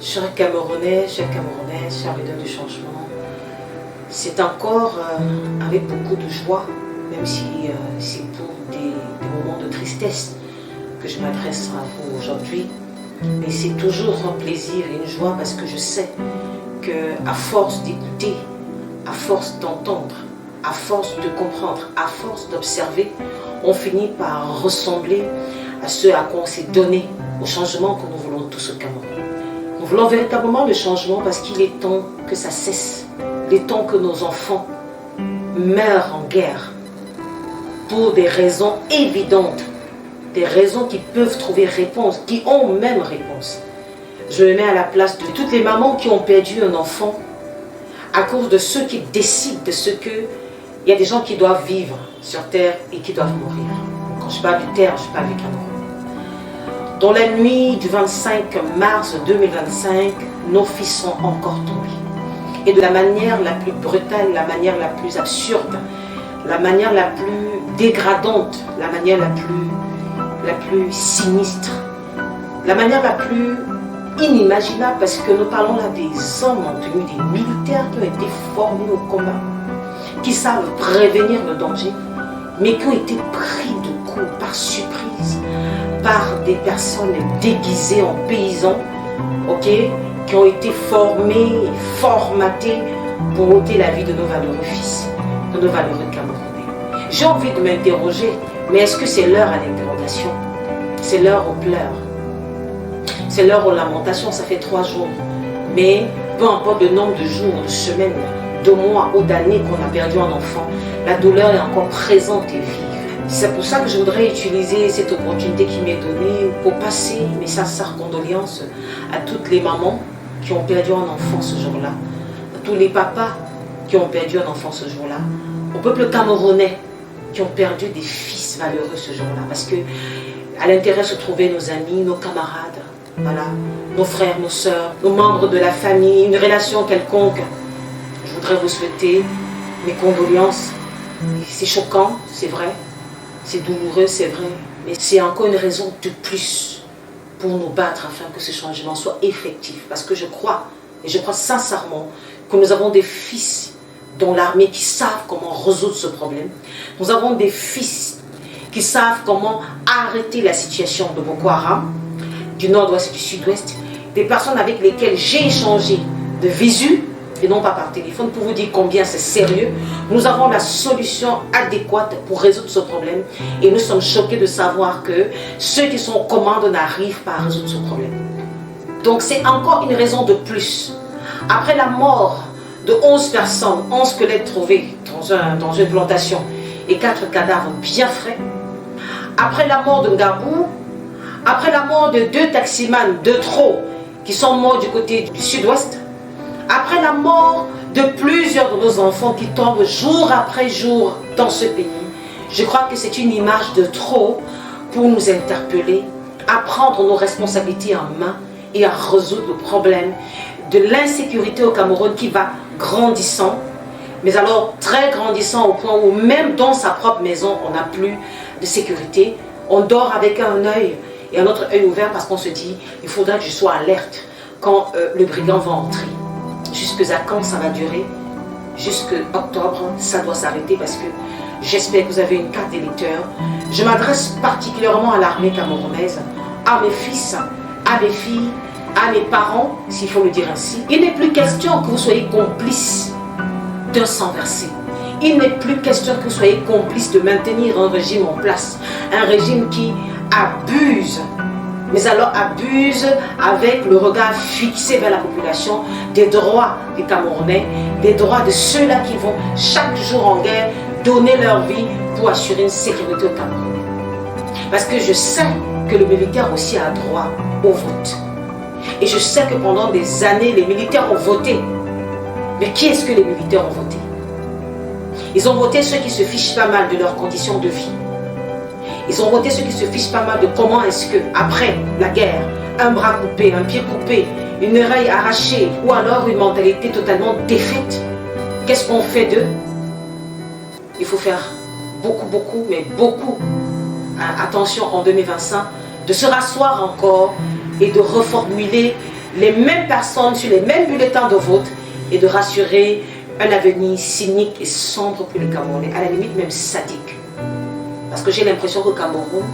Chers Camerounais, chers Camerounaises, chers leaders du changement, c'est encore avec beaucoup de joie, même si c'est pour des moments de tristesse que je m'adresse à vous aujourd'hui. Mais c'est toujours un plaisir et une joie parce que je sais qu'à force d'écouter, à force d'entendre, à force de comprendre, à force d'observer, on finit par ressembler à ce à quoi on s'est donné, au changement que nous voulons tous au Cameroun. Nous voulons véritablement le changement parce qu'il est temps que ça cesse. Il est temps que nos enfants meurent en guerre pour des raisons évidentes, des raisons qui peuvent trouver réponse, qui ont même réponse. Je me mets à la place de toutes les mamans qui ont perdu un enfant à cause de ceux qui décident de ce que... Il y a des gens qui doivent vivre sur terre et qui doivent mourir. Quand je parle de terre, je parle du Cameroun. Dans la nuit du 25 mars 2025, nos fils sont encore tombés. Et de la manière la plus brutale, la manière la plus absurde, la manière la plus dégradante, la manière la plus sinistre, la manière la plus inimaginable, parce que nous parlons là des hommes en tenue, des militaires qui ont été formés au combat, qui savent prévenir le danger, mais qui ont été pris de coup par surprise, par des personnes déguisées en paysans, qui ont été formés, formatés pour ôter la vie de nos valeureux fils, de nos valeureux Camerounais. J'ai envie de m'interroger, mais est-ce que c'est l'heure à l'interrogation? C'est l'heure aux pleurs. C'est l'heure aux lamentations, ça fait 3 jours. Mais peu importe le nombre de jours, de semaines, de mois ou d'années qu'on a perdu un enfant, la douleur est encore présente et vive. C'est pour ça que je voudrais utiliser cette opportunité qui m'est donnée pour passer mes sincères condoléances à toutes les mamans qui ont perdu un enfant ce jour-là, à tous les papas qui ont perdu un enfant ce jour-là, au peuple camerounais qui ont perdu des fils valeureux ce jour-là, parce que à l'intérieur se trouvaient nos amis, nos camarades, voilà, nos frères, nos sœurs, nos membres de la famille, une relation quelconque. Je voudrais vous souhaiter mes condoléances. C'est choquant, c'est vrai. C'est douloureux, c'est vrai, mais c'est encore une raison de plus pour nous battre afin que ce changement soit effectif. Parce que je crois, et je crois sincèrement, que nous avons des fils dans l'armée qui savent comment résoudre ce problème. Nous avons des fils qui savent comment arrêter la situation de Boko Haram, du nord-ouest et du sud-ouest, des personnes avec lesquelles j'ai échangé de visu, et non pas par téléphone, pour vous dire combien c'est sérieux. Nous avons la solution adéquate pour résoudre ce problème et nous sommes choqués de savoir que ceux qui sont aux commandes n'arrivent pas à résoudre ce problème. Donc c'est encore une raison de plus. Après la mort de 11 personnes, 11 squelettes trouvés dans une plantation et 4 cadavres bien frais, après la mort de Ngabou, après la mort de 2 taximans de trop qui sont morts du côté du sud-ouest, après la mort de plusieurs de nos enfants qui tombent jour après jour dans ce pays, je crois que c'est une image de trop pour nous interpeller, à prendre nos responsabilités en main et à résoudre le problème de l'insécurité au Cameroun qui va grandissant, mais alors très grandissant au point où même dans sa propre maison, on n'a plus de sécurité. On dort avec un œil et un autre œil ouvert parce qu'on se dit, il faudra que je sois alerte quand le brigand va entrer. Jusqu'à quand ça va durer? Jusqu'à octobre, ça doit s'arrêter parce que j'espère que vous avez une carte d'électeur. Je m'adresse particulièrement à l'armée camerounaise, à mes fils, à mes filles, à mes parents, s'il faut le dire ainsi. Il n'est plus question que vous soyez complices d'un sang versé. Il n'est plus question que vous soyez complices de maintenir un régime en place. Un régime qui abuse, mais alors abuse avec le regard fixé vers la population des droits des Camerounais, des droits de ceux-là qui vont chaque jour en guerre donner leur vie pour assurer une sécurité au Cameroun. Parce que je sais que le militaire aussi a droit au vote. Et je sais que pendant des années, les militaires ont voté. Mais qui est-ce que les militaires ont voté? Ils ont voté ceux qui se fichent pas mal de leurs conditions de vie. Ils ont voté ceux qui se fichent pas mal de comment est-ce que, après la guerre, un bras coupé, un pied coupé, une oreille arrachée, ou alors une mentalité totalement défaite, qu'est-ce qu'on fait d'eux? Il faut faire beaucoup, mais beaucoup attention en 2025, de se rasseoir encore et de reformuler les mêmes personnes sur les mêmes bulletins de vote et de rassurer un avenir cynique et sombre pour les Camerounais, à la limite même sadique. Parce que j'ai l'impression qu'au Cameroun,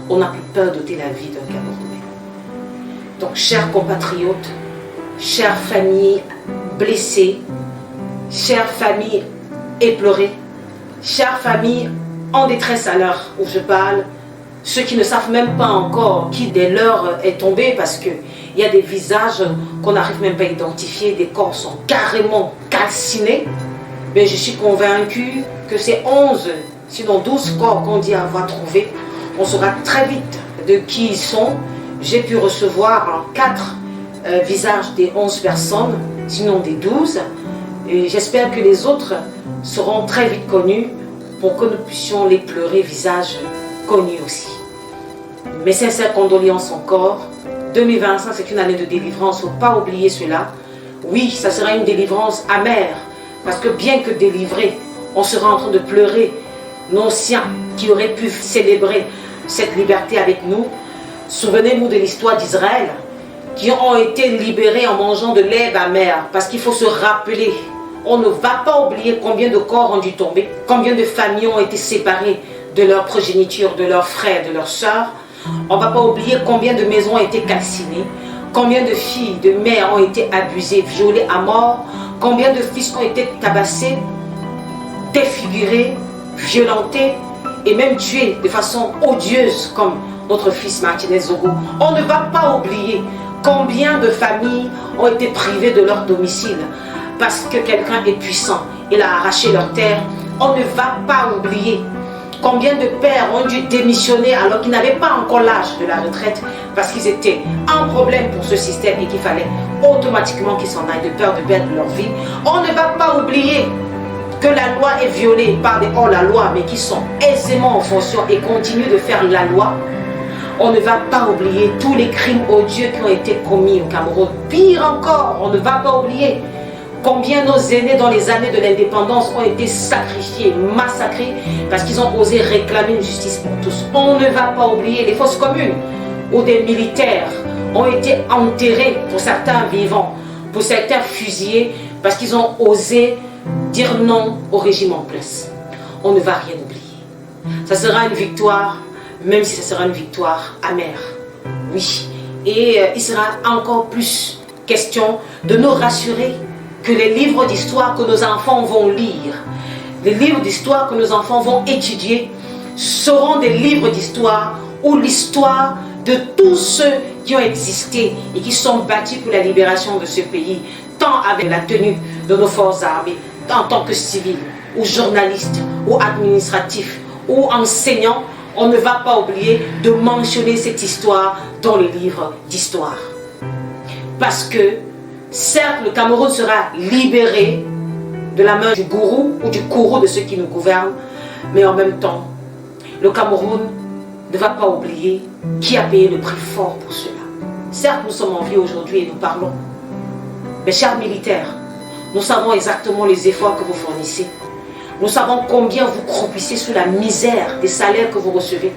on n'a plus peur d'ôter la vie d'un Camerounais. Donc, chers compatriotes, chères familles blessées, chères familles éplorées, chères familles en détresse à l'heure où je parle, ceux qui ne savent même pas encore qui des leurs est tombé parce qu'il y a des visages qu'on n'arrive même pas à identifier, des corps sont carrément calcinés, mais je suis convaincue que ces 11, sinon 12 corps qu'on dit avoir trouvés, on saura très vite de qui ils sont. J'ai pu recevoir 4 visages des 11 personnes, sinon des 12, et j'espère que les autres seront très vite connus pour que nous puissions les pleurer, visage connus aussi. Mes sincères condoléances encore. 2025, c'est une année de délivrance, il ne faut pas oublier cela. Oui, ça sera une délivrance amère, parce que bien que délivré, on sera en train de pleurer nos siens qui auraient pu célébrer cette liberté avec nous. Souvenez-vous de l'histoire d'Israël, qui ont été libérés en mangeant de l'herbe amère, parce qu'il faut se rappeler, on ne va pas oublier combien de corps ont dû tomber, combien de familles ont été séparées de leur progéniture, de leurs frères, de leurs sœurs. On ne va pas oublier combien de maisons ont été calcinées, combien de filles, de mères ont été abusées, violées à mort, combien de fils ont été tabassés, défigurés, violentés et même tués de façon odieuse comme notre fils Martinez Zogo. On ne va pas oublier combien de familles ont été privées de leur domicile parce que quelqu'un est puissant, il a arraché leur terre. On ne va pas oublier combien de pères ont dû démissionner alors qu'ils n'avaient pas encore l'âge de la retraite parce qu'ils étaient un problème pour ce système et qu'il fallait automatiquement qu'ils s'en aillent de peur de perdre leur vie. On ne va pas oublier que la loi est violée par des hors-la-loi mais qui sont aisément en fonction et continuent de faire la loi. On ne va pas oublier tous les crimes odieux qui ont été commis au Cameroun. Pire encore, on ne va pas oublier combien nos aînés dans les années de l'indépendance ont été sacrifiés, massacrés, parce qu'ils ont osé réclamer une justice pour tous. On ne va pas oublier les fosses communes, où des militaires ont été enterrés, pour certains vivants, pour certains fusillés, parce qu'ils ont osé dire non au régime en place. On ne va rien oublier. Ça sera une victoire, même si ça sera une victoire amère. Oui, et il sera encore plus question de nous rassurer que les livres d'histoire que nos enfants vont lire, les livres d'histoire que nos enfants vont étudier, seront des livres d'histoire où l'histoire de tous ceux qui ont existé et qui sont battus pour la libération de ce pays, tant avec la tenue de nos forces armées, en tant que civils, ou journalistes, ou administratifs, ou enseignants, on ne va pas oublier de mentionner cette histoire dans les livres d'histoire. Parce que certes, le Cameroun sera libéré de la main du gourou ou du courroux de ceux qui nous gouvernent, mais en même temps, le Cameroun ne va pas oublier qui a payé le prix fort pour cela. Certes, nous sommes en vie aujourd'hui et nous parlons. Mais chers militaires, nous savons exactement les efforts que vous fournissez. Nous savons combien vous croupissez sous la misère des salaires que vous recevez.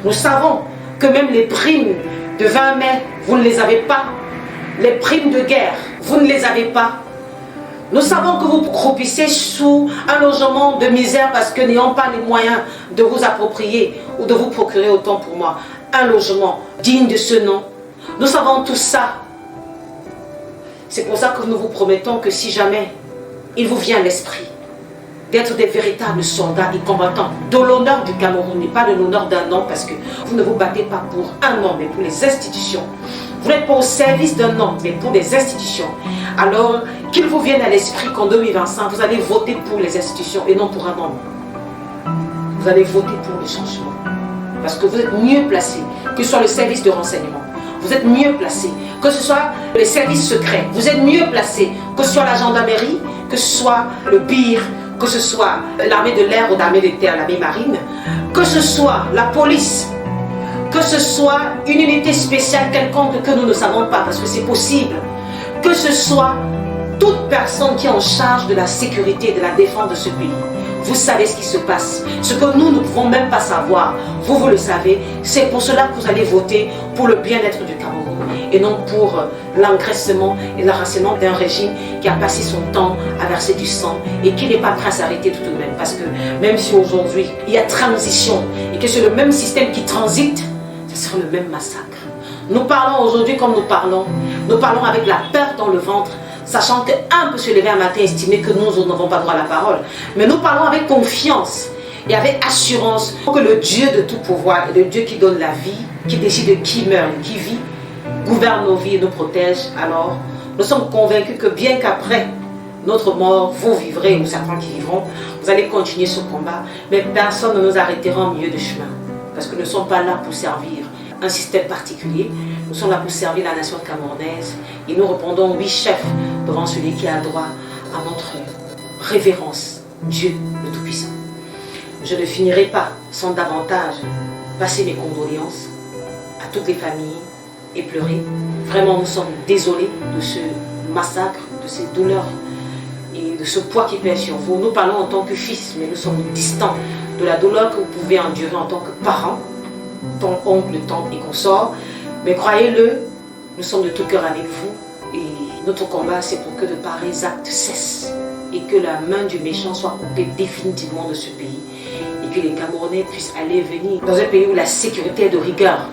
Nous savons que même les primes de 20 mai, vous ne les avez pas. Les primes de guerre, vous ne les avez pas. Nous savons que vous croupissez sous un logement de misère parce que n'ayant pas les moyens de vous approprier ou de vous procurer, autant pour moi, un logement digne de ce nom. Nous savons tout ça. C'est pour ça que nous vous promettons que si jamais il vous vient à l'esprit d'être des véritables soldats et combattants de l'honneur du Cameroun et pas de l'honneur d'un homme, parce que vous ne vous battez pas pour un homme mais pour les institutions. Vous n'êtes pas au service d'un homme mais pour des institutions. Alors qu'il vous vienne à l'esprit qu'en 2025 vous allez voter pour les institutions et non pour un homme. Vous allez voter pour le changement parce que vous êtes mieux placé que ce soit le service de renseignement. Vous êtes mieux placé que ce soit les services secrets. Vous êtes mieux placé que ce soit la gendarmerie, que ce soit le BIR, que ce soit l'armée de l'air ou l'armée de terre, l'armée marine, que ce soit la police, que ce soit une unité spéciale quelconque que nous ne savons pas, parce que c'est possible, que ce soit toute personne qui est en charge de la sécurité et de la défense de ce pays. Vous savez ce qui se passe. Ce que nous ne pouvons même pas savoir, vous le savez. C'est pour cela que vous allez voter pour le bien-être du Cameroun. et non pour l'engraissement et l'enracinement d'un régime qui a passé son temps à verser du sang et qui n'est pas prêt à s'arrêter tout de même. Parce que même si aujourd'hui il y a transition et que c'est le même système qui transite, ce sera le même massacre. Nous parlons aujourd'hui comme nous parlons avec la peur dans le ventre, sachant qu'un peut se lever un matin et estimer que nous n'avons pas droit à la parole. Mais nous parlons avec confiance et avec assurance que le Dieu de tout pouvoir et le Dieu qui donne la vie, qui décide de qui meurt et qui vit, gouverne nos vies et nous protège. Alors, nous sommes convaincus que bien qu'après notre mort, vous vivrez, ou certains qui vivront, vous allez continuer ce combat, mais personne ne nous arrêtera au milieu du chemin. Parce que nous ne sommes pas là pour servir un système particulier, nous sommes là pour servir la nation camerounaise et nous répondons oui chef devant celui qui a droit à notre révérence, Dieu le Tout-Puissant. Je ne finirai pas sans davantage passer mes condoléances à toutes les familles et pleurer. Vraiment, nous sommes désolés de ce massacre, de ces douleurs et de ce poids qui pèse sur vous. Nous parlons en tant que fils, mais nous sommes distants de la douleur que vous pouvez endurer en tant que parents, ton oncle, tante et consort. Mais croyez-le, nous sommes de tout cœur avec vous et notre combat c'est pour que de pareils actes cessent et que la main du méchant soit coupée définitivement de ce pays et que les Camerounais puissent aller et venir dans un pays où la sécurité est de rigueur.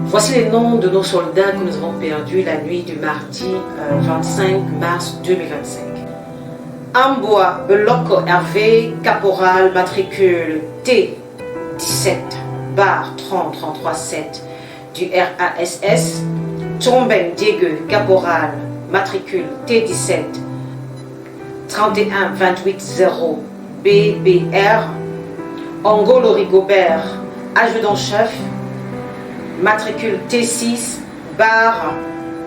Voici les noms de nos soldats que nous avons perdus la nuit du mardi 25 mars 2025. Amboa Beloko Hervé, caporal, matricule T17 bar 337 du RASS. Tomben Diego, caporal, matricule T17 31280 BBR. Angolo Rigobert, adjudant-chef, matricule T6 bar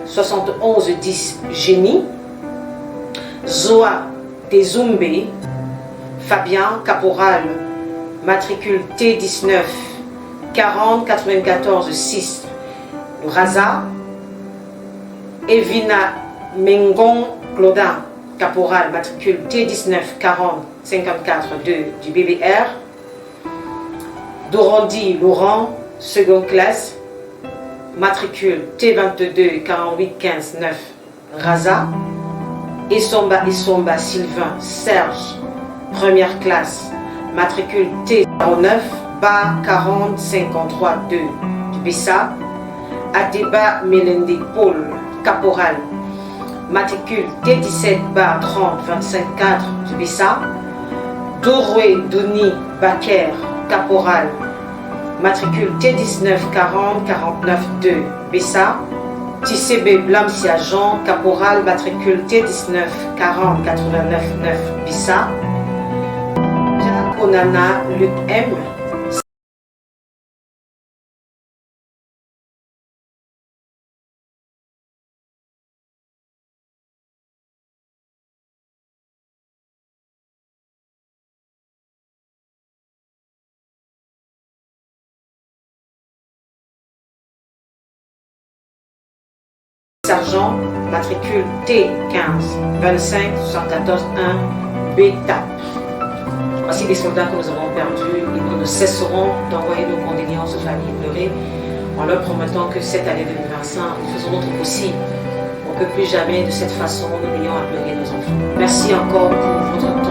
7110 Génie. Zoa Tezumbe, Fabien, caporal, matricule T19 40 94 6 Raza. Evina Mengon Claudin, caporal, matricule T19 40 54 2 du BBR. Dorandi Laurent, seconde classe, matricule T22 48 15 9 Raza. Essomba Sylvain Serge, première classe, matricule T09 bar 40 53 2 du Bessa. Adeba Melendi Paul, caporal, matricule T17 bar 30 25 4 du Bessa. Doroué Douni Baker, caporal, matricule T19 40 49 2 Bessa. Tissébé Blamsia Jean, caporal, matricule T19 40 89 9 Bissa. Jacques Onana Luc M, sergent, matricule T15 25 74 1 Beta. Voici des soldats que nous avons perdus et nous ne cesserons d'envoyer nos condoléances aux familles pleurées en leur promettant que cette année 2025, nous faisons notre possible pour que plus jamais de cette façon nous n'ayons à pleurer nos enfants. Merci encore pour votre temps.